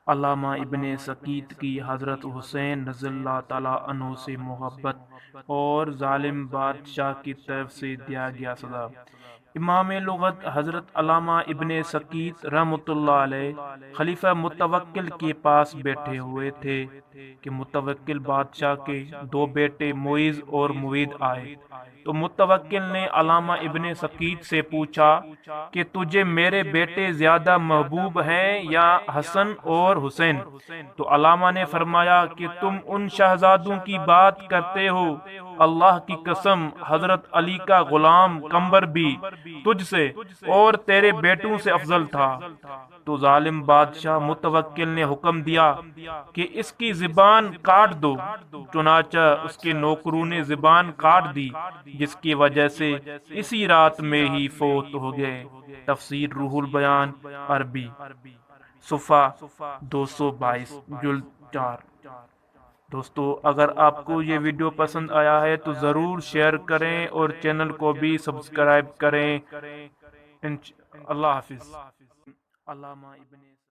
علامہ ابن سقیت کی حضرت حسین رضی اللہ تعالیٰ عنہ سے محبت اور ظالم بادشاہ کی طرف سے دیا گیا سزا۔ امام لغت حضرت علامہ ابن سقیت رحمۃ اللہ علیہ خلیفہ متوکل کے پاس بیٹھے ہوئے تھے کہ متوکل بادشاہ کے دو بیٹے معیز اور موید آئے، تو متوکل نے علامہ ابن سقیت سے پوچھا کہ تجھے میرے بیٹے زیادہ محبوب ہیں یا حسن اور حسین؟ تو علامہ نے فرمایا کہ تم ان شہزادوں کی بات کرتے ہو، اللہ کی قسم حضرت علی کا غلام قمبر بھی تجھ سے اور تیرے بیٹوں سے افضل تھا۔ تو ظالم بادشاہ متوکل نے حکم دیا کہ اس کی زبان کاٹ دو، چنانچہ اس کے نوکروں نے زبان کاٹ دی، جس کی وجہ سے اسی رات میں ہی فوت ہو گئے۔ تفسیر روح البیان عربی، صفحہ 222، جلد 4۔ دوستو، اگر آپ کو یہ ویڈیو پسند آیا ہے تو ضرور شیئر کریں اور چینل کو بھی سبسکرائب کریں۔ اللہ حافظ۔ علامہ ابن